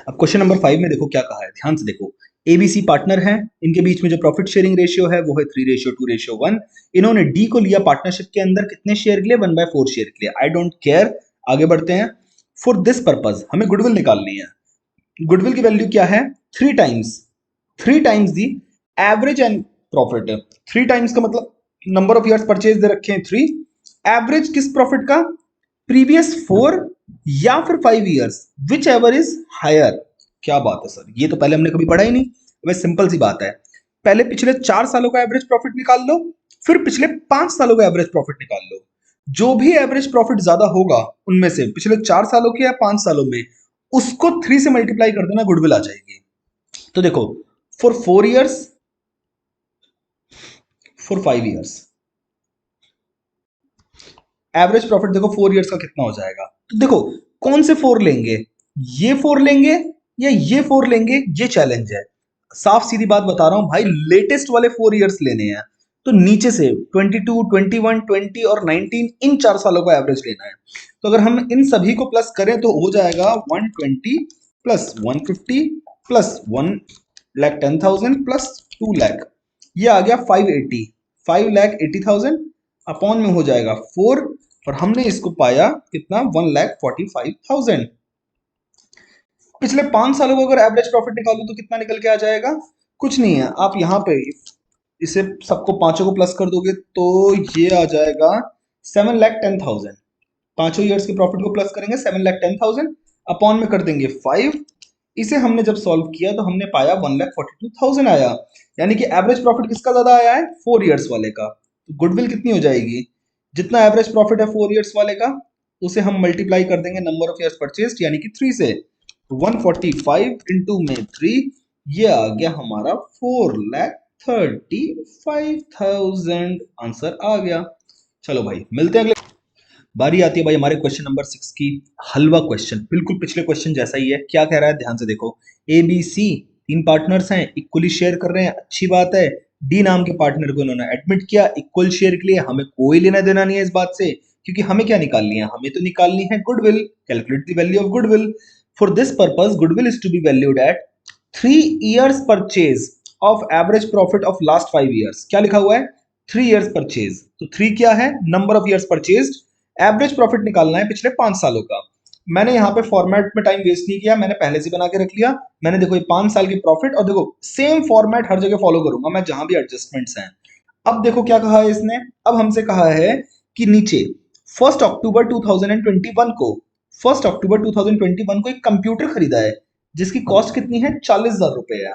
अब question number 5 में देखो क्या कहा है, ध्यान से देखो। एबीसी पार्टनर है, इनके बीच में जो प्रॉफिट शेयरिंग रेशियो है वो है 3:2:1। इन्होंने डी को लिया पार्टनरशिप के अंदर कितने शेयर के लिए, 1/4 शेयर के लिए। आई डोंट केयर, आगे बढ़ते हैं। फॉर दिस पर्पज हमें गुडविल निकालनी है। गुडविल की वैल्यू क्या है, 3 times the average and profit. 3 times का मतलब नंबर ऑफ ईयर्स परचेज दे रखे हैं 3, एवरेज किस प्रॉफिट का, प्रीवियस 4 या फिर 5 years, whichever is higher. क्या बात है सर, ये तो पहले हमने कभी पढ़ा ही नहीं। वैसे सिंपल सी बात है, पहले पिछले 4 सालों का एवरेज प्रॉफिट निकाल लो, फिर पिछले 5 सालों का एवरेज प्रॉफिट निकाल लो। जो भी एवरेज प्रॉफिट ज्यादा होगा उनमें से, पिछले 4 सालों के या 5 सालों में, उसको 3 से मल्टीप्लाई कर देना, गुडविल आ जाएगी। तो देखो, for 4 years, for 5 years, average profit देखो 4 ईयर्स का कितना हो जाएगा। तो देखो कौन से 4 लेंगे, ये 4 लेंगे या ये 4 लेंगे, ये चैलेंज है। साफ सीधी बात बता रहा हूं भाई, लेटेस्ट वाले 4 ईयर्स लेने हैं। तो नीचे से 22, 21, 20 और 19, इन 4 सालों का एवरेज लेना है। तो अगर हम इन सभी को प्लस करें तो हो जाएगा 120 प्लस 150 प्लस 1,10,000 प्लस 2 लाख, ये आ गया 580, 5,80,000 अपॉन में हो जाएगा 4, और हमने इसको पाया कितना, 1,45,000। पिछले 5 सालों का अगर एवरेज प्रॉफिट निकालू तो कितना निकल के आ जाएगा, कुछ नहीं है। आप यहाँ पे इसे सबको पांचों को प्लस कर दोगे तो ये आ जाएगा 7,10,000। पांचों ईयर्स के प्रॉफिट को प्लस करेंगे, 7,10,000 अपॉन में कर देंगे 5। इसे हमने जब सॉल्व किया तो हमने पाया 1,42,000 आया। यानी कि एवरेज प्रॉफिट किसका ज्यादा आया है, 4 ईयर्स वाले का। तो गुडविल कितनी हो जाएगी, जितना एवरेज प्रॉफिट है 4 ईयर्स वाले का, उसे हम मल्टीप्लाई कर देंगे नंबर ऑफ ईयर्स परचेज्ड यानी कि 3 से। 145 इंटू में 3, ये आ गया हमारा 4,35,000, आंसर आ गया। चलो भाई मिलते हैं अगले। बारी आती है भाई हमारे क्वेश्चन नंबर 6 की। हलवा क्वेश्चन, बिल्कुल पिछले क्वेश्चन जैसा ही है। क्या कह रहा है, ध्यान से देखो। ए बी सी 3 पार्टनर्स हैं, इक्वली शेयर कर रहे हैं, अच्छी बात है। डी नाम के पार्टनर को इन्होंने एडमिट किया इक्वल शेयर के लिए। हमें कोई लेना देना नहीं है इस बात से, क्योंकि हमें क्या निकालनी है, हमें तो निकालनी है goodwill. Calculate the value of goodwill. For this purpose goodwill is to be valued at 3 years purchase of average profit of last 5 years. क्या लिखा हुआ है, 3 ईयर्स परचेज। तो 3 क्या है, number of years purchased. Average profit निकालना है पिछले 5 सालों का। मैंने यहाँ पे फॉर्मेट में टाइम वेस्ट नहीं किया, मैंने पहले से बना के रख लिया। मैंने देखो ये 5 साल की प्रॉफिट, और देखो सेम फॉर्मेट हर जगह फॉलो करूंगा मैं जहां भी एडजस्टमेंट्स हैं। अब देखो क्या कहा है इसने, अब हमसे कहा है कि नीचे 1 अक्टूबर 2021 को, 1 अक्टूबर 2021 को एक कंप्यूटर खरीदा है जिसकी कॉस्ट कितनी है, 40,000 रुपए है।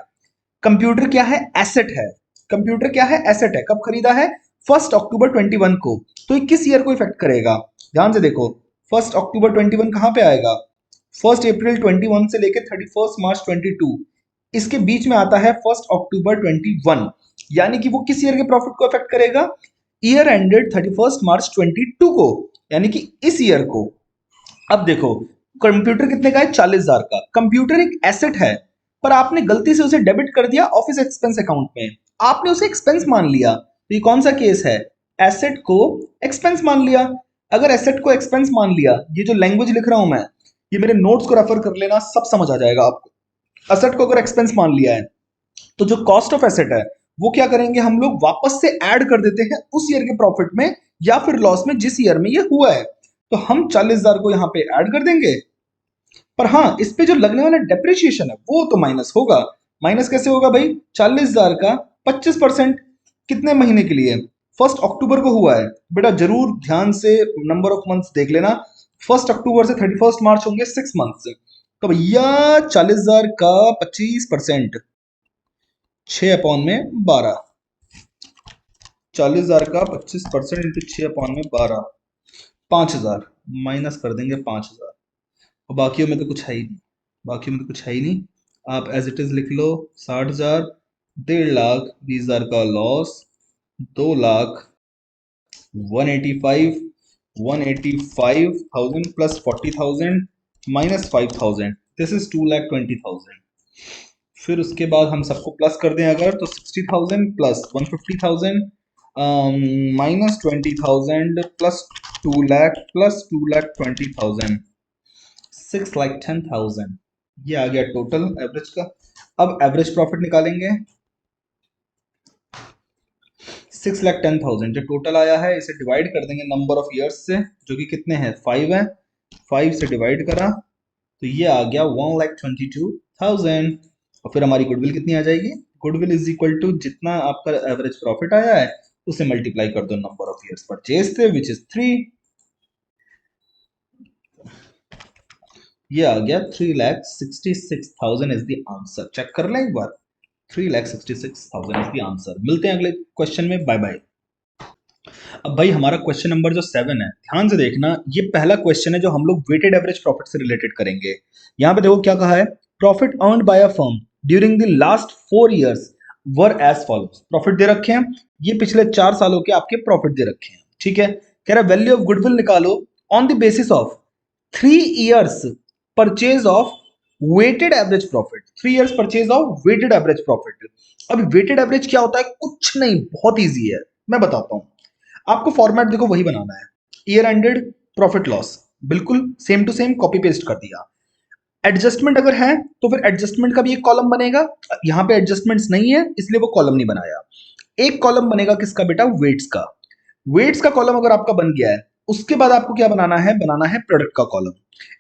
कंप्यूटर क्या है, एसेट है। कंप्यूटर क्या है, एसेट है। कब खरीदा है, 1 अक्टूबर 21 को। तो ये किस ईयर को इफेक्ट करेगा, ध्यान से देखो। 1 अक्टूबर 21 कहां पे आएगा, 1 अप्रैल 21 से लेकर 31 मार्च 22, इसके बीच में आता है 1 अक्टूबर 21। यानी कि वो किस ईयर के प्रॉफिट को इफेक्ट करेगा, ईयर एंडेड 31 मार्च 22 को, यानी कि इस ईयर को। अब देखो कंप्यूटर कितने का है, 40,000 का। कंप्यूटर एक एसेट है, पर आपने गलती से उसे डेबिट कर दिया ऑफिस एक्सपेंस अकाउंट में, आपने उसे एक्सपेंस मान लिया। तो ये कौन सा केस है, एसेट को एक्सपेंस मान लिया। अगर एसेट को एक्सपेंस मान लिया, ये जो लैंग्वेज लिख रहा हूं मैं, ये मेरे नोट्स को रेफर कर लेना, सब समझ आ जाएगा आपको। एसेट को अगर एक्सपेंस मान लिया है तो जो कॉस्ट ऑफ एसेट है वो क्या करेंगे हम लोग, वापस से ऐड कर देते हैं उस ईयर के प्रॉफिट में या फिर लॉस में जिस ईयर में ये हुआ है। तो हम 40,000 को यहाँ पे ऐड कर देंगे, पर हाँ इस पे जो लगने वाला डेप्रिसिएशन है वो तो माइनस होगा। माइनस कैसे होगा भाई, 40,000 का 25% कितने महीने के लिए, 1 अक्टूबर को हुआ है। बेटा जरूर ध्यान से नंबर ऑफ मंथ्स देख लेना, 1 अक्टूबर से 31 मार्च होंगे 6 मंथ्स। तो भैया 40,000 का 25%, 6/12, 40,000 का 25% इंटू 6/12, 5,000 माइनस कर देंगे 5,000। और बाकियों में तो कुछ है ही नहीं, बाकियों में तो कुछ है ही नहीं। आप एज इट इज लिख लो 60,000, 1,50,000 20,000 का loss, 2,00,000 185, 185,000 plus 40,000 minus 5,000, this is 2,20,000। फिर उसके बाद हम सबको प्लस कर दें अगर, तो 60,000 plus 150,000 minus 20,000 plus 2 lakh plus 2,20,000, 6,10,000। ये आ गया टोटल एवरेज का। अब एवरेज प्रॉफिट निकालेंगे। 6,10,000 जो टोटल आया है इसे डिवाइड कर देंगे नंबर ऑफ ईयर्स से, जो कि कितने हैं 5 है। 5 से डिवाइड करा तो ये आ गया 1,22,000। और फिर हमारी गुडविल कितनी आ जाएगी, गुडविल इज इक्वल टू जितना आपका एवरेज प्रॉफिट आया है उसे मल्टीप्लाई कर दो नंबर ऑफ ईयर्स परचेज थे विच इज 3। ये आ गया 3,66,000 इज द आंसर। चेक कर लें एक बार, 3,66,000 इज द आंसर। मिलते हैं अगले क्वेश्चन में, बाय बाय। अब भाई हमारा क्वेश्चन नंबर जो 7 है, ध्यान से देखना, ये पहला क्वेश्चन है जो हम लोग वेटेड एवरेज प्रॉफिट से रिलेटेड करेंगे। यहाँ पे देखो क्या कहा है, profit earned by a firm during the last 4 years were as follows. Profit दे रखे हैं, ये पिछले 4 सालों के आपके प्रॉफिट दे रखे हैं, ठीक है। कह रहा वैल्यू ऑफ गुडविल निकालो on the basis of 3 years purchase of weighted average profit. 3 years purchase of weighted average profit. अब वेटेड एवरेज क्या होता है, कुछ नहीं, बहुत ईजी है, मैं बताता हूं आपको। फॉर्मेट देखो वही बनाना है, ईयर एंडेड प्रॉफिट लॉस, बिल्कुल same to same copy paste कर दिया। एडजस्टमेंट अगर है तो फिर एडजस्टमेंट का भी एक कॉलम बनेगा, यहां पे एडजस्टमेंट्स नहीं है इसलिए वो कॉलम नहीं बनाया। एक कॉलम बनेगा किसका बेटा, वेट्स का। वेट्स का कॉलम अगर आपका बन गया है, उसके बाद आपको क्या बनाना है, बनाना है प्रोडक्ट का कॉलम।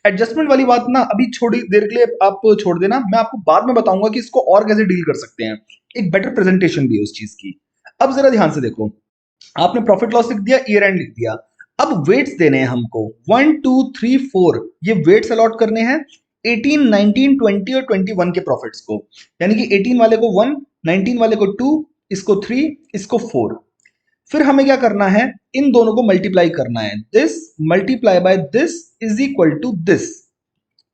एडजस्टमेंट वाली बात ना अभी थोड़ी देर के लिए आप छोड़ देना, मैं आपको बाद में बताऊंगा कि इसको और कैसे डील कर सकते हैं, एक बेटर प्रेजेंटेशन भी है उस चीज की। अब जरा ध्यान से देखो, आपने प्रॉफिट लॉस लिख दिया, ईयर एंड लिख दिया। अब वेट्स देने हैं हमको 1 2 3 4, ये वेट्स अलॉट करने हैं 18 19 20 और 21 के प्रॉफिट्स को। यानी कि 18 वाले को 1, 19 वाले को 2, इसको 3, इसको 4। फिर हमें क्या करना है, इन दोनों को मल्टीप्लाई करना है, this multiply by this is equal to this.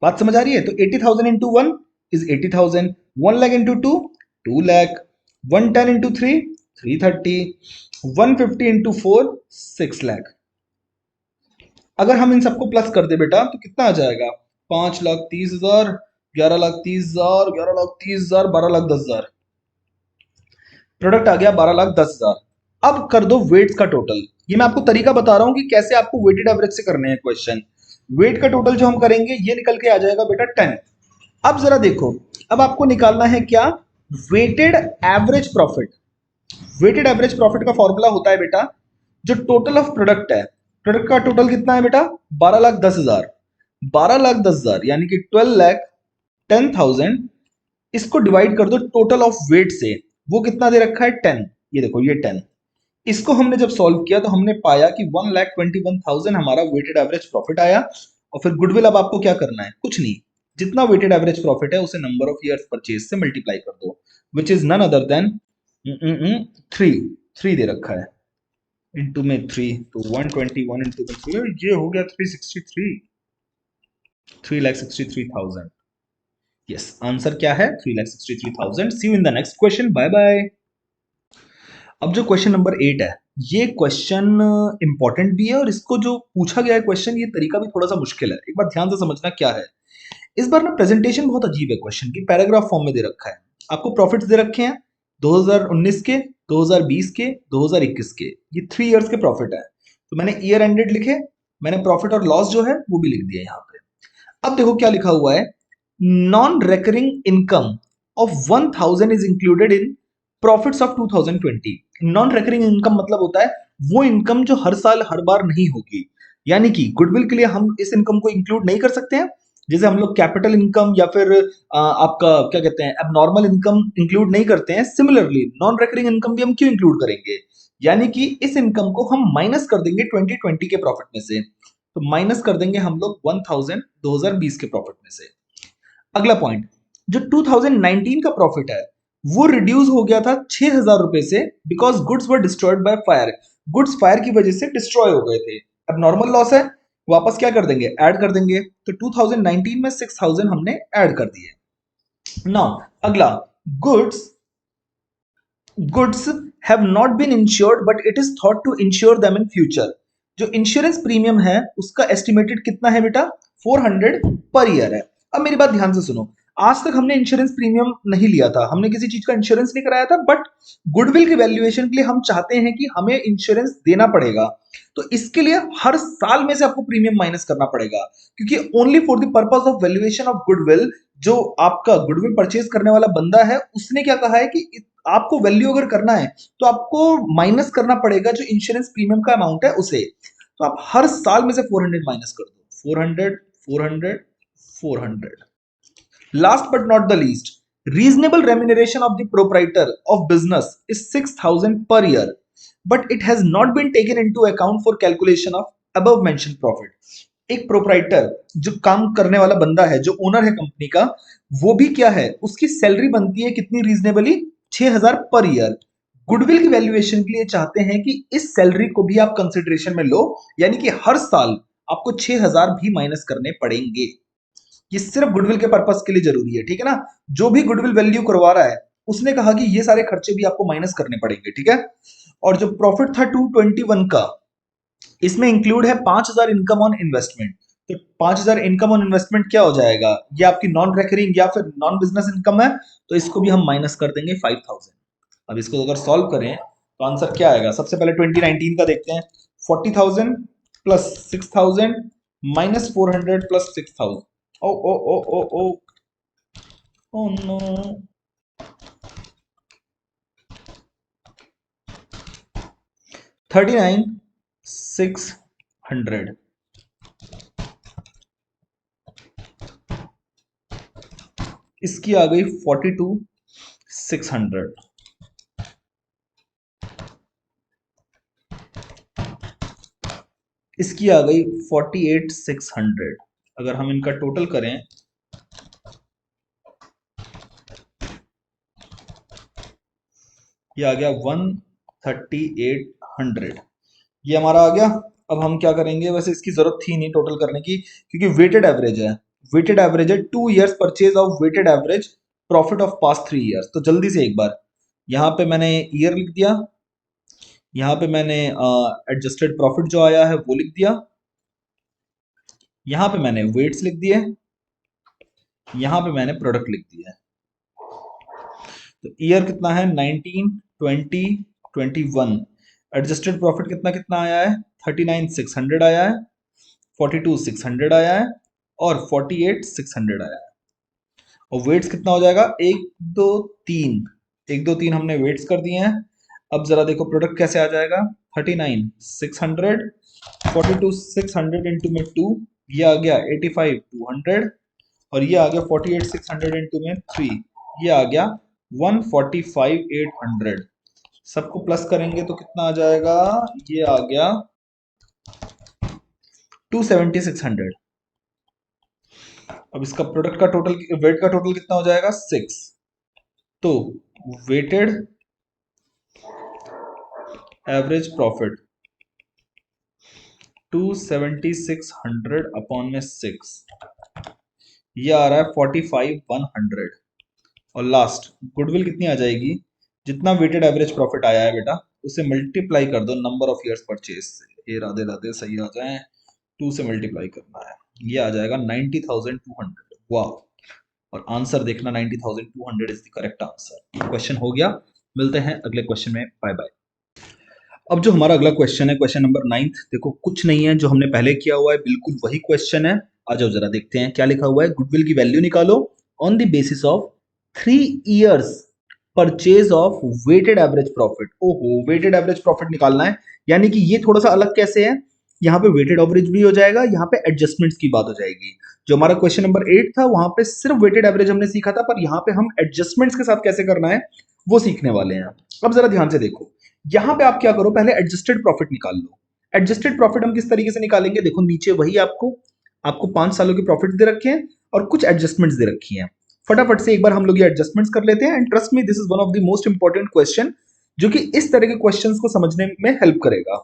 बात समझ आ रही है, तो 80,000 into 1 is 80,000, 1 lakh into 2 2 lakh, 110 into 3 330, 150 into 4 6 lakh. अगर हम इन सबको प्लस कर दे बेटा तो कितना आ जाएगा, 5,30,000, 11,30,000, 11,30,000, 12,10,000। प्रोडक्ट आ गया 12,10,000। अब कर दो वेट्स का टोटल। ये मैं आपको तरीका बता रहा हूं कि कैसे आपको वेटेड एवरेज से करने हैं क्वेश्चन। वेट का टोटल जो हम करेंगे ये निकल के आ जाएगा बेटा 10। अब जरा देखो, अब आपको निकालना है क्या, weighted average profit. Weighted average profit का फॉर्मूला होता है बेटा, जो टोटल ऑफ प्रोडक्ट है, प्रोडक्ट का टोटल कितना है बेटा, 12,10,000। 12,10,000 यानी कि 12,10,000, इसको डिवाइड कर दो टोटल ऑफ वेट से, वो कितना दे रखा है 10। ये देखो ये 10, इसको हमने जब सॉल्व किया तो हमने पाया कि 1,21,000 हमारा वेटेड एवरेज प्रॉफिट आया। और फिर गुडविल अब आपको क्या करना है, कुछ नहीं, जितना वेटेड एवरेज प्रॉफिट है उसे नंबर ऑफ ईयर्स परचेज से मल्टीप्लाई कर दो, which is none other than 3 दे रखा है, इंटू में 3, तो 121 इंटू में 3, ये हो गया 363, 3,63,000। यस, आंसर क्या है 3,63,000। See you in the next question, bye bye. अब जो क्वेश्चन नंबर 8 है, ये क्वेश्चन इंपॉर्टेंट भी है और इसको जो पूछा गया है क्वेश्चन, ये तरीका भी थोड़ा सा मुश्किल है, एक बार ध्यान से समझना क्या है। इस बार ना प्रेजेंटेशन बहुत अजीब है क्वेश्चन की, पैराग्राफ फॉर्म में दे रखा है। आपको प्रॉफिट्स दे रखे हैं 2019 के, 2020 के, 2021 के, ये 3 इयर्स के प्रॉफिट है। तो मैंने ईयर एंडेड लिखे, मैंने प्रॉफिट और लॉस जो है वो भी लिख दिया यहाँ पे। अब देखो क्या लिखा हुआ है, non recurring income of 1,000 is included in profits of 2020। Non recurring income मतलब होता है वो इनकम जो हर साल हर बार नहीं होगी। यानी कि गुडविल के लिए हम इस इनकम को इंक्लूड नहीं कर सकते हैं, जैसे हम लोग कैपिटल इनकम या फिर आपका क्या कहते हैं एबनॉर्मल इनकम इंक्लूड नहीं करते हैं। सिमिलरली नॉन रेकरिंग इनकम भी हम क्यों इंक्लूड करेंगे, यानी कि इस इनकम को हम माइनस कर देंगे 2020 के प्रॉफिट में से। तो माइनस कर देंगे हम लोग 1,000 2020 के प्रॉफिट में से। अगला पॉइंट, जो 2019 का प्रॉफिट है वो रिड्यूस हो गया था 6,000 रुपए से, because goods were destroyed by fire. Goods fire की वजह से डिस्ट्रॉय हो गए थे। अब नॉर्मल लॉस है, वापस क्या कर देंगे, ऐड कर देंगे। तो 2019 में 6,000 हमने ऐड कर दिए। नाउ अगला, goods goods have not been insured but it is thought to insure them in future. जो इंश्योरेंस प्रीमियम है उसका एस्टिमेटेड कितना है बेटा, 400 पर ईयर है। अब मेरी बात ध्यान से सुनो, आज तक हमने इंश्योरेंस प्रीमियम नहीं लिया था, हमने किसी चीज का इंश्योरेंस नहीं कराया था, बट गुडविल की वैल्यूएशन के लिए हम चाहते हैं कि हमें इंश्योरेंस देना पड़ेगा। तो इसके लिए हर साल में से आपको प्रीमियम माइनस करना पड़ेगा, क्योंकि only for the purpose of valuation of goodwill जो आपका गुडविल परचेज करने वाला बंदा है उसने क्या कहा है कि आपको वैल्यू अगर करना है तो आपको माइनस करना पड़ेगा जो इंश्योरेंस प्रीमियम का अमाउंट है उसे। तो आप हर साल में से 400 माइनस कर दो, 400 400 400। Last but not the least, reasonable remuneration of the proprietor of business is 6,000 per year, but it has not been taken into account for calculation of above mentioned profit. एक प्रोप्राइटर जो काम करने वाला बंदा है, जो ओनर है company का, वो भी क्या है, उसकी सैलरी बनती है कितनी रीजनेबली, 6,000 पर ईयर। गुडविल की वैल्यूएशन के लिए चाहते हैं कि इस सैलरी को भी आप कंसिडरेशन में लो, यानी कि हर साल आपको 6,000 भी माइनस करने पड़ेंगे। ये सिर्फ गुडविल के पर्पस के लिए जरूरी है, ठीक है ना। जो भी गुडविल वैल्यू करवा रहा है उसने कहा कि ये सारे खर्चे भी आपको माइनस करने पड़ेंगे, ठीक है। और जो प्रॉफिट था 221 का, इसमें इंक्लूड है 5,000 इनकम ऑन इन्वेस्टमेंट। तो 5,000 इनकम ऑन इन्वेस्टमेंट क्या हो जाएगा, ये आपकी नॉन रेकरिंग या फिर नॉन बिजनेस इनकम है, तो इसको भी हम माइनस कर देंगे 5,000। अब इसको अगर सॉल्व करें तो आंसर क्या आएगा, सबसे पहले 2019 का देखते हैं। 40,000 प्लस 6,000 माइनस 400 प्लस 6,000। ओ ओ ओ ओ ओ ओ नो, 39,600। इसकी आ गई 42,600। इसकी आ गई 48,600। अगर हम इनका टोटल करें, ये आ गया 13800। ये हमारा आ गया। अब हम क्या करेंगे, वैसे इसकी जरूरत थी नहीं टोटल करने की, क्योंकि वेटेड एवरेज है। वेटेड एवरेज है 2 years purchase of weighted average profit of past 3 years. तो जल्दी से एक बार यहाँ पे मैंने ईयर लिख दिया, यहाँ पे मैंने एडजस्टेड प्रॉफिट जो आया है वो लिख दिया, यहाँ पे मैंने वेट्स लिख दिए, यहाँ पे मैंने प्रोडक्ट लिख दिया। तो ईयर कितना है, 19 20 21। एडजस्टेड प्रॉफिट कितना कितना आया है, 39,600 आया है, 42,600 आया है और 48,600 आया है। और वेट्स कितना हो जाएगा, 1 2 3, 1 2 3 हमने वेट्स कर दिए हैं। अब जरा देखो प्रोडक्ट कैसे आ जाएगा, 39,600 42,600 इंटू में 2, ये आ गया 85,200 और ये आ गया 48,600 इंटू में 3, ये आ गया 145,800। सबको प्लस करेंगे तो कितना आ जाएगा, ये आ गया 270,600। अब इसका प्रोडक्ट का टोटल, वेट का टोटल कितना हो जाएगा, 6। तो वेटेड एवरेज प्रॉफिट 270,600 अपॉन में 6, ये आ रहा है 45,100। और लास्ट गुडविल कितनी आ जाएगी, जितना वेटेड एवरेज प्रॉफिट आया है बेटा उसे मल्टीप्लाई कर दो नंबर ऑफ इयर्स परचेज से। ये राधे राधे सही आ जाए, 2 से मल्टीप्लाई करना है, ये आ जाएगा 90,200। वाह। और आंसर देखना, 90,200 is the correct answer. Question हो गया। मिलते हैं अगले क्वेश्चन में, बाय बाय। अब जो हमारा अगला क्वेश्चन है, क्वेश्चन नंबर 9, देखो कुछ नहीं है जो हमने पहले किया हुआ है, बिल्कुल वही क्वेश्चन है। आ जाओ जरा देखते हैं क्या लिखा हुआ है। गुडविल की वैल्यू निकालो on the basis of 3 years purchase of weighted average profit. ओहो, वेटेड एवरेज प्रॉफिट निकालना है, यानी कि ये थोड़ा सा अलग कैसे है, यहाँ पे वेटेड एवरेज भी हो जाएगा, यहाँ पे एडजस्टमेंट्स की बात हो जाएगी। जो हमारा क्वेश्चन नंबर 8 था वहां पे सिर्फ वेटेड एवरेज हमने सीखा था, पर यहाँ पे हम एडजस्टमेंट्स के साथ कैसे करना है वो सीखने वाले हैं। अब जरा ध्यान से देखो, यहां पे आप क्या करो, पहले एडजस्टेड प्रॉफिट निकाल लो। एडजस्टेड प्रॉफिट हम किस तरीके से निकालेंगे, देखो नीचे वही आपको आपको 5 सालों के प्रॉफिट दे रखे हैं और कुछ एडजस्टमेंट्स दे रखी हैं। फटाफट से एक बार हम लोग ये एडजस्टमेंट्स कर लेते हैं। And trust me, this is one of the most important question जो कि इस तरह के क्वेश्चंस को समझने में हेल्प करेगा।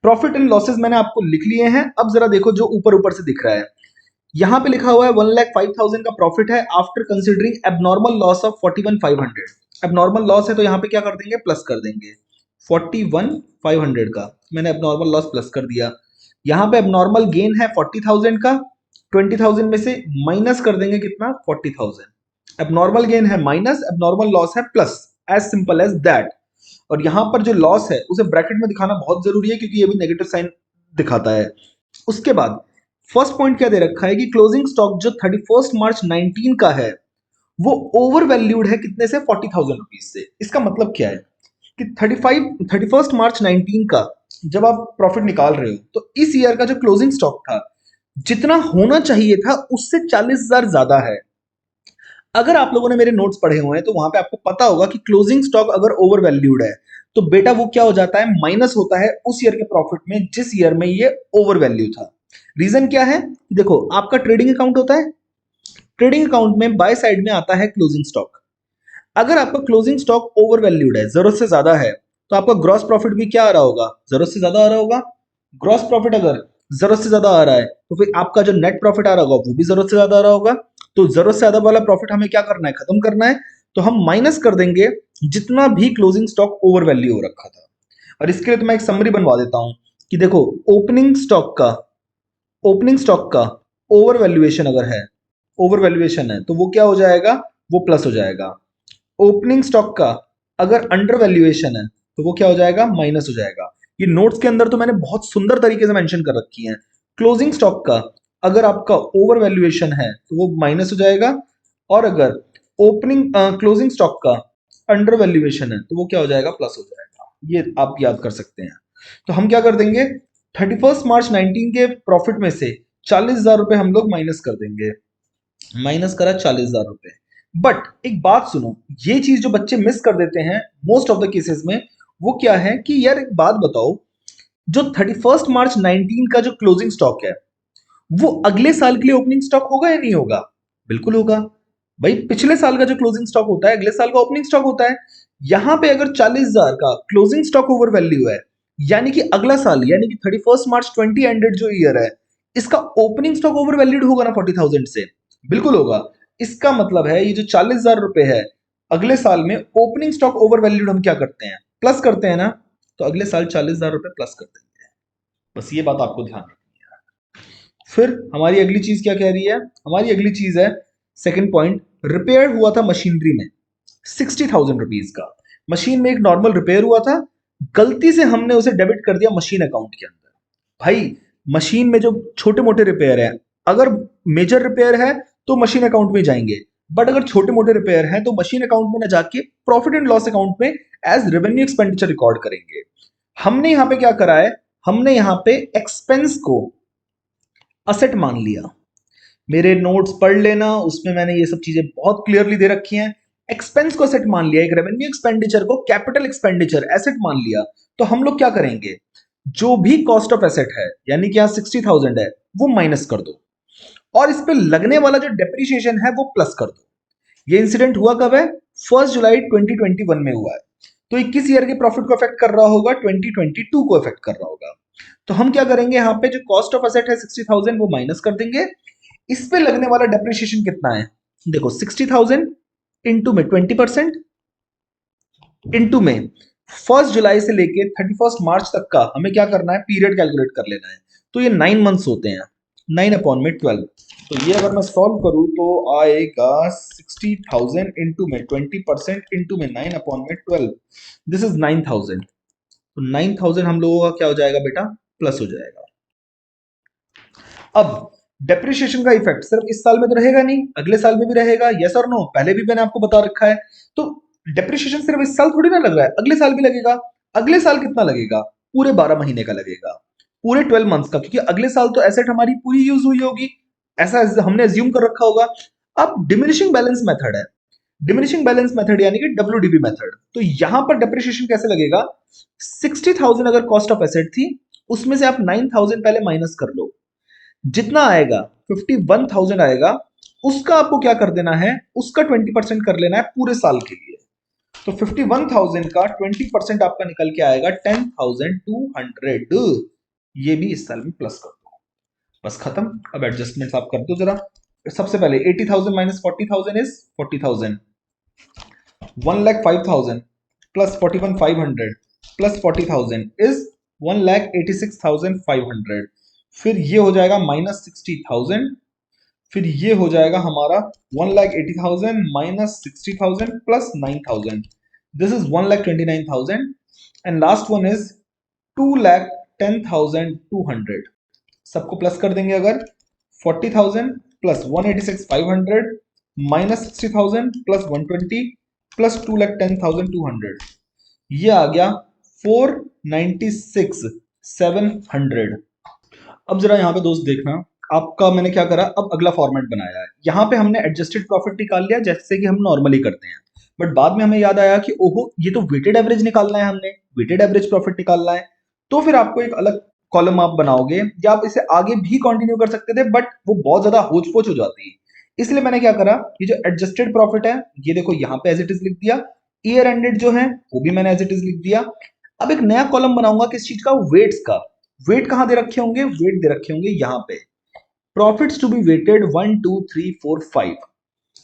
प्रॉफिट एंड लॉसेस मैंने आपको लिख लिए हैं। अब जरा देखो जो ऊपर ऊपर से दिख रहा है, यहां पे लिखा हुआ है 1,05,000 का प्रॉफिट है after considering abnormal loss of 41,500। Abnormal loss है तो यहां पे क्या कर देंगे, प्लस कर देंगे। 41,500 का मैंने एबनॉर्मल लॉस प्लस कर दिया। यहां पे एबनॉर्मल गेन है 40,000 का, 20,000 में से माइनस कर देंगे कितना, 40,000। एबनॉर्मल गेन है माइनस, एबनॉर्मल लॉस है plus, as simple as that. और यहां पर जो लॉस है उसे ब्रैकेट में दिखाना बहुत जरूरी है, क्योंकि ये भी नेगेटिव साइन दिखाता है। उसके बाद फर्स्ट पॉइंट क्या दे रखा है कि क्लोजिंग स्टॉक जो 31 मार्च 19 का है वो ओवर वैल्यूड है कितने से, 40,000 रुपीज से। इसका मतलब क्या है कि 31 मार्च 19 का जब आप प्रॉफिट निकाल रहे हो तो इस ईयर का जो क्लोजिंग स्टॉक था जितना होना चाहिए था उससे 40,000 ज्यादा है। अगर आप लोगों ने मेरे नोट्स पढ़े हुए हैं तो वहां पे आपको पता होगा कि क्लोजिंग स्टॉक अगर ओवर वैल्यूड है तो बेटा वो क्या हो जाता है, माइनस होता है उस ईयर के प्रॉफिट में जिस ईयर में ये ओवर वैल्यू था। रीजन क्या है, देखो आपका ट्रेडिंग अकाउंट होता है, ट्रेडिंग अकाउंट में बाय साइड में आता है क्लोजिंग स्टॉक। अगर आपका क्लोजिंग स्टॉक ओवर वैल्यूड है, जरूरत से ज्यादा है, तो आपका ग्रॉस प्रॉफिट भी क्या आ रहा होगा, जरूरत से ज्यादा आ रहा होगा। ग्रॉस प्रॉफिट अगर जरूरत से ज्यादा आ रहा है तो फिर आपका जो नेट प्रॉफिट आ रहा होगा वो भी जरूरत से ज्यादा आ रहा होगा। तो जरूरत से ज्यादा वाला प्रॉफिट हमें क्या करना है, खत्म करना है। तो हम माइनस कर देंगे जितना भी क्लोजिंग स्टॉक ओवर वैल्यू हो रखा था। और इसके लिए तो मैं एक समरी बनवा देता हूं कि देखो ओपनिंग स्टॉक का ओवर वैल्यूएशन अगर है, ओवर वैल्यूएशन है तो वो क्या हो जाएगा, वो प्लस हो जाएगा। ओपनिंग स्टॉक का अगर अंडर वैल्यूएशन है तो वो क्या हो जाएगा, माइनस हो जाएगा। ये नोट्स के अंदर तो मैंने बहुत सुंदर तरीके से मेंशन कर रखी है। क्लोजिंग स्टॉक का अगर आपका ओवर वैल्यूएशन है तो वो माइनस हो जाएगा, और अगर ओपनिंग क्लोजिंग स्टॉक का अंडर वैल्यूएशन है तो वो क्या हो जाएगा, प्लस हो जाएगा। ये आप याद कर सकते हैं। तो हम क्या कर देंगे, 31 मार्च 19 के प्रॉफिट में से 40,000 रुपए हम लोग माइनस कर देंगे। माइनस करा 40,000 रुपए। बट एक बात सुनो, ये चीज जो बच्चे मिस कर देते हैं मोस्ट ऑफ द केसेस में, वो क्या है कि यार एक बात बताओ, जो 31 मार्च 19 का जो क्लोजिंग स्टॉक है वो अगले साल के लिए ओपनिंग स्टॉक होगा या नहीं होगा, बिल्कुल होगा। भाई पिछले साल का जो क्लोजिंग स्टॉक होता है अगले साल का ओपनिंग स्टॉक होता है। यहां पे अगर 40,000 का क्लोजिंग स्टॉक ओवर वैल्यू है, यानी कि अगला साल यानी कि 31 मार्च 20 एंडेड जो ईयर है इसका ओपनिंग स्टॉक ओवर वैल्यूड होगा ना 40,000 से, बिल्कुल होगा। इसका मतलब है ये जो 40,000 रुपए है अगले साल में ओपनिंग स्टॉक ओवर वैल्यूड हम क्या करते हैं, प्लस करते हैं ना। तो अगले साल 40,000 रुपए प्लस कर देंगे। बस ये बात आपको ध्यान रखनी है। फिर हमारी अगली चीज क्या कह रही है, हमारी अगली चीज है सेकंड पॉइंट, रिपेयर हुआ था मशीनरी में 60,000 रुपीज का। मशीन में एक नॉर्मल रिपेयर हुआ था, गलती से हमने उसे डेबिट कर दिया मशीन अकाउंट के अंदर। भाई मशीन में जो छोटे मोटे रिपेयर है, अगर मेजर रिपेयर है तो मशीन अकाउंट में जाएंगे, बट अगर छोटे मोटे रिपेयर हैं तो मशीन अकाउंट में ना जाके प्रॉफिट एंड लॉस अकाउंट में एज रेवेन्यू एक्सपेंडिचर रिकॉर्ड करेंगे। हमने यहां पे क्या करा है, हमने यहां पे एक्सपेंस को असेट मान लिया। मेरे नोट्स पढ़ लेना, उसमें मैंने ये सब चीजें बहुत क्लियरली दे रखी हैं। एक्सपेंस को एसेट मान लिया, एक रेवेन्यू एक्सपेंडिचर को कैपिटल एक्सपेंडिचर एसेट मान लिया। तो हम लोग क्या करेंगे, जो भी कॉस्ट ऑफ एसेट है यानी कि यहां 60,000 है वो माइनस कर दो, और इस पे लगने वाला जो डेप्रिसिएशन है वो प्लस कर दो। ये इंसिडेंट हुआ कब है, 1 जुलाई 2021 में हुआ है। तो 21 ईयर के प्रॉफिट को अफेक्ट कर रहा होगा, 2022 को अफेक्ट कर रहा होगा। तो हम क्या करेंगे, यहाँ पे जो कॉस्ट ऑफ एसेट है 60,000 वो माइनस कर देंगे। इस पे लगने वाला डेप्रिसिएशन कितना है, देखो 60,000 इंटू में 20%, इंटू में 1 जुलाई से लेके 31 मार्च तक का हमें क्या करना है, पीरियड कैलकुलेट कर लेना है। तो ये 9 मंथ्स होते हैं, 9/12। तो ये अगर मैं सॉल्व करूं तो आएगा 60,000 इंटू में 20% इंटू में 9/12, दिस इज 9,000। तो 9,000 हम लोगों का क्या हो जाएगा बेटा, प्लस हो जाएगा। अब डेप्रिसिएशन का इफेक्ट सिर्फ इस साल में तो रहेगा नहीं, अगले साल में भी रहेगा, यस और नो, पहले भी मैंने आपको बता रखा है। तो डेप्रिसिएशन सिर्फ इस साल थोड़ी ना लग रहा है, अगले साल भी लगेगा। अगले साल कितना लगेगा, पूरे 12 महीने का लगेगा, पूरे 12 मंथ्स का, क्योंकि अगले साल तो एसेट हमारी पूरी यूज हुई होगी, ऐसा हमने एज्यूम कर रखा होगा। अब डिमिनिशिंग बैलेंस मेथड है, डिमिनिशिंग बैलेंस मेथड यानी कि डब्ल्यूडीबी मेथड। तो यहां पर डेप्रिसिएशन कैसे लगेगा, 60,000 अगर कॉस्ट ऑफ एसेट थी उसमें से आप 9,000 पहले माइनस कर लो, जितना आएगा 51,000 आएगा, उसका आपको क्या कर देना है, उसका 20% कर लेना है पूरे साल के लिए। तो 51,000 का 20% आपका निकल के आएगा 10,200। ये भी इस साल में प्लस कर दो, बस खत्म। अब एडजस्टमेंट आप कर दो जरा। सबसे पहले 80,000 minus 40,000 is 40,000, 1,05,000 plus 41,500 plus 40,000 is 1,86,500। फिर ये हो जाएगा माइनस 60,000, फिर ये हो जाएगा हमारा 1,80,000 minus 60,000 plus 9,000, this is 1,29,000, and last one is 2,10,200। सबको प्लस कर देंगे अगर 40,000 प्लस 186,500 माइनस 60,000 प्लस 120 प्लस 2,10,200, ये आ गया 496,700। अब जरा यहाँ पे दोस्त देखना, आपका मैंने क्या करा, अब अगला फॉर्मेट बनाया है। यहाँ पे हमने एडजस्टेड प्रॉफिट निकाल लिया जैसे कि हम नॉर्मली करते हैं, बट बाद में हमें याद आया कि ओहो ये तो वेटेड एवरेज निकालना है, हमने वेटेड एवरेज प्रॉफिट निकालना है। तो फिर आपको एक अलग कॉलम आप बनाओगे, या आप इसे आगे भी कंटिन्यू कर सकते थे, बट वो बहुत ज्यादा होच पोच हो जाती है। इसलिए मैंने क्या करा, ये जो एडजस्टेड प्रॉफिट है ये देखो यहाँ पे एज इट इज लिख दिया, ईयर एंडेड जो है वो भी मैंने एज इट इज लिख दिया। अब एक नया कॉलम बनाऊंगा किस चीज का, वेट्स का। वेट कहां दे रखे होंगे, वेट दे रखे होंगे यहाँ पे, प्रॉफिट्स टू बी वेटेड 1 2 3 4 5,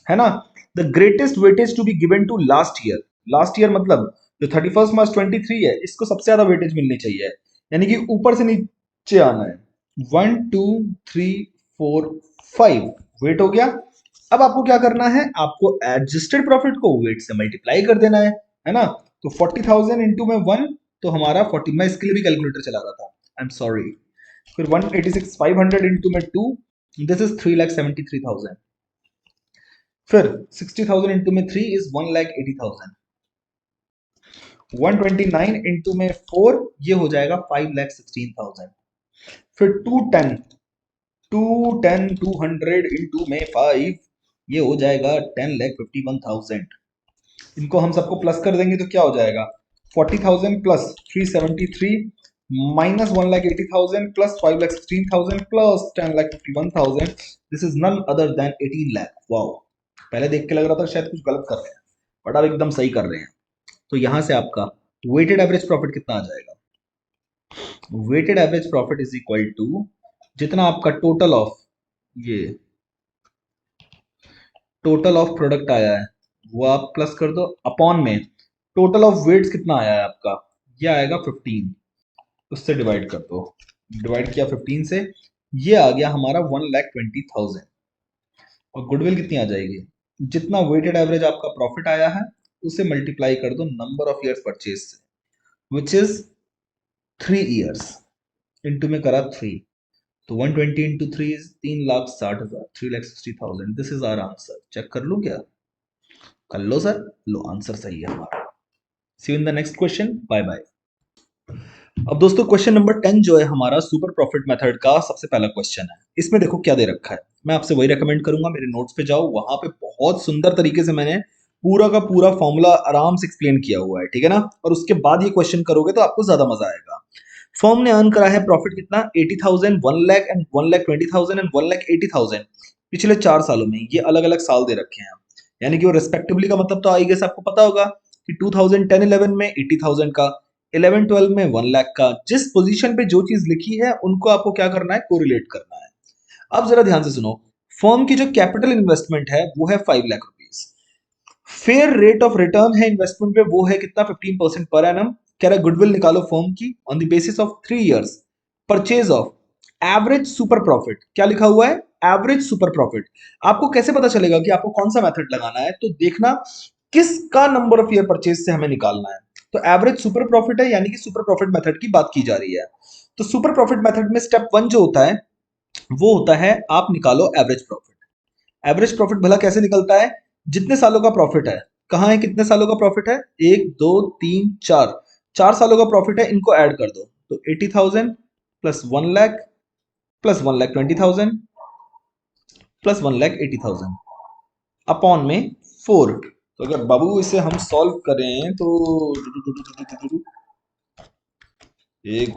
है ना। The greatest weightage to be given to last year, last year मतलब जो 31 मार्च 23 है, इसको सबसे ज्यादा वेटेज मिलनी चाहिए, यानी कि ऊपर से नीचे आना है। 1 2 3 4 5 वेट हो गया। अब आपको क्या करना है, आपको एडजस्टेड प्रॉफिट को वेट से मल्टीप्लाई कर देना है ना। तो 40,000 इंटू में 1, तो हमारा 40, मैं इसके लिए भी कैलकुलेटर चला रहा था, आई एम सॉरी। फिर 186,500 इंटू में 2, दिस इज 3,73,000। फिर 60,000 इंटू में 3 इज 1,80,000। 129 इंटू में 4 ये हो जाएगा 5,16,000। फिर 200 इंटू में 5 ये हो जाएगा 10,51,000। इनको हम सबको प्लस कर देंगे तो क्या हो जाएगा, 40,000 plus 373 minus 1,80,000 plus 5,16,000 plus 10,51,000, this is none other than 18 lakh. Wow, पहले देख के लग रहा था शायद कुछ गलत कर रहे हैं, बट आप एकदम सही कर रहे हैं। तो यहां से आपका वेटेड एवरेज प्रॉफिट कितना आ जाएगा, weighted average profit is equal to जितना आपका टोटल ऑफ, ये टोटल ऑफ प्रोडक्ट आया है वो आप प्लस कर दो, अपॉन में टोटल ऑफ वेट्स कितना आया है आपका, ये आएगा 15, उससे डिवाइड कर दो। डिवाइड किया 15 से, ये आ गया हमारा 1,20,000। और गुडविल कितनी आ जाएगी, जितना वेटेड एवरेज आपका प्रॉफिट आया है उसे मल्टीप्लाई कर दो नंबर ऑफ ईयर्स परचेज से, विच इज 3 ईयर्स। इंटू में करा 3, तो 120 into 3 is 3,60,000, 3,60,000। This is our answer. Check कर लूं क्या, कर लो सर, लो आंसर सही है हमारा। See you in the next question, bye bye. अब दोस्तों क्वेश्चन नंबर 10 जो है हमारा सुपर प्रॉफिट मेथड का सबसे पहला क्वेश्चन है। इसमें देखो क्या दे रखा है, मैं आपसे वही रेकमेंड करूंगा, मेरे नोट्स पे जाओ, वहां पे बहुत सुंदर तरीके से मैंने पूरा का पूरा फॉर्मूला आराम से एक्सप्लेन किया हुआ है, ठीक है ना। और उसके बाद ये क्वेश्चन करोगे तो आपको ज्यादा मजा आएगा। फर्म ने अर्न करा है प्रॉफिट कितना, 80,000, 1 लाख एंड 1,20,000 एंड 1,80,000 पिछले 4 सालों में। ये अलग अलग साल दे रखे हैं, यानी कि वो रेस्पेक्टिवली का मतलब तो आई गेस आपको पता होगा कि 2010-11 में 80,000 का, 11-12 में 1 लाख का। जिस पोजीशन पे जो चीज लिखी है उनको आपको क्या करना है, कोरिलेट करना है। अब जरा ध्यान से सुनो, फर्म की जो कैपिटल इन्वेस्टमेंट है वो है 5 lakh rupees. Fair rate of return है इन्वेस्टमेंट पे वो है कितना, 15% पर एनम। कह रहा है गुडविल निकालो फर्म की on the basis of 3 years, purchase of average super profit. क्या लिखा हुआ है, एवरेज सुपर प्रॉफिट। आपको कैसे पता चलेगा कि आपको कौन सा मेथड लगाना है, तो देखना किसका नंबर ऑफ ईयर परचेज से हमें निकालना है। तो एवरेज सुपर प्रॉफिट है, यानी कि सुपर प्रॉफिट मेथड की बात की जा रही है। तो सुपर प्रॉफिट मेथड में स्टेप 1 जो होता है वो होता है आप निकालो एवरेज प्रॉफिट। एवरेज प्रॉफिट भला कैसे निकलता है, जितने सालों का प्रॉफिट है, कहां है कितने सालों का प्रॉफिट है, 1 2 3 4, 4 सालों का प्रॉफिट है, इनको ऐड कर दो। तो 80,000 plus 1 lakh plus 1,20,000 plus 1,80,000 upon में 4। तो अगर बाबू इसे हम सॉल्व करें तो एक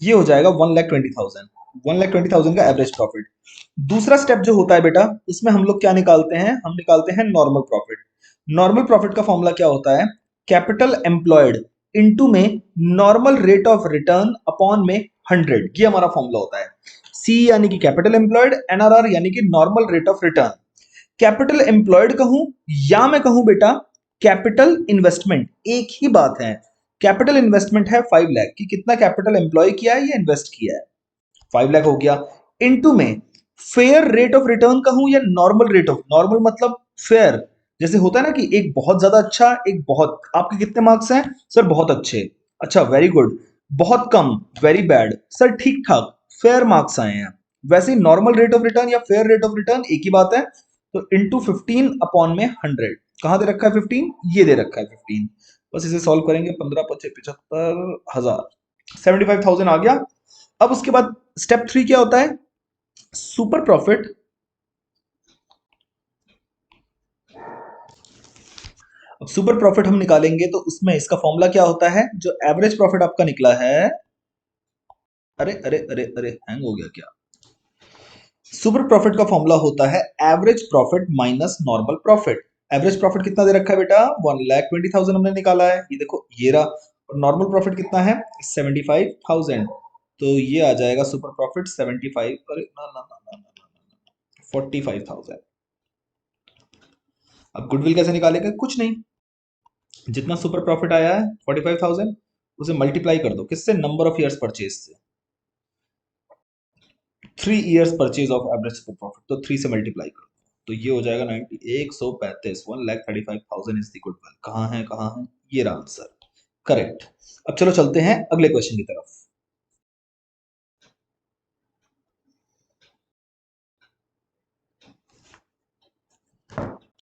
ये हो जाएगा 1,20,000, 1,20,000 का एवरेज प्रॉफिट। दूसरा स्टेप जो होता है बेटा, उसमें हम लोग क्या निकालते हैं, हम निकालते हैं नॉर्मल प्रॉफिट। नॉर्मल प्रॉफिट का फॉर्मूला क्या होता है, कैपिटल एम्प्लॉयड इनटू में normal rate of return upon में 100, ये हमारा फॉर्मूला होता है। सी यानी कि कैपिटल एम्प्लॉयड, एनआरआर यानी कि normal rate of return. Capital employed कहूं या मैं कहूं बेटा कैपिटल इन्वेस्टमेंट, एक ही बात है। कैपिटल इन्वेस्टमेंट है 5 लाख की, कितना कैपिटल एम्प्लॉय किया है या इन्वेस्ट किया है, 5 लाख हो गया। इनटू में फेयर रेट ऑफ रिटर्न कहूं या नॉर्मल रेट ऑफ, नॉर्मल मतलब फेयर, जैसे होता है ना कि एक बहुत ज्यादा अच्छा, एक बहुत, आपके कितने मार्क्स हैं सर, बहुत अच्छे, अच्छा वेरी गुड। बहुत कम, वेरी बैड, सर ठीक ठाक, फेयर मार्क्स आए हैं। वैसे ही नॉर्मल रेट ऑफ रिटर्न या फेयर रेट ऑफ रिटर्न एक ही बात है। तो इंटू 15 अपॉन में 100, कहां दे रखा है 15, ये दे रखा है 15। बस इसे सॉल्व करेंगे, 15 पचे 75,000, 75,000 आ गया। अब उसके बाद स्टेप 3 क्या होता है, सुपर प्रॉफिट। अब सुपर प्रॉफिट हम निकालेंगे तो उसमें इसका फॉर्मूला क्या होता है, जो एवरेज प्रॉफिट आपका निकला है, अरे अरे अरे अरे हैंग हो गया क्या, सुपर प्रॉफिट का फॉर्मूला होता है average profit minus normal profit. Average profit कितना दे रखा है बेटा, 1,20,000 हमने निकाला है, ये देखो ये रहा। और नॉर्मल प्रॉफिट कितना है, 75,000। तो ये आ जाएगा सुपर प्रॉफिट 75, अरे ना ना ना ना ना, 45,000। अब गुडविल कैसे निकालेगा, कुछ नहीं, जितना सुपर प्रॉफिट आया है 45,000, उसे मल्टीप्लाई कर दो किससे, नंबर ऑफ ईयर्स परचेज से। 3 years purchase of average super profit, तो 3 से मल्टीप्लाई कर दो, तो ये हो जाएगा 90, 135, 1,35,000 इज द गुडविल। कहाँ है, ये रहा आंसर, करेक्ट। अब चलो चलते हैं अगले क्वेश्चन की तरफ।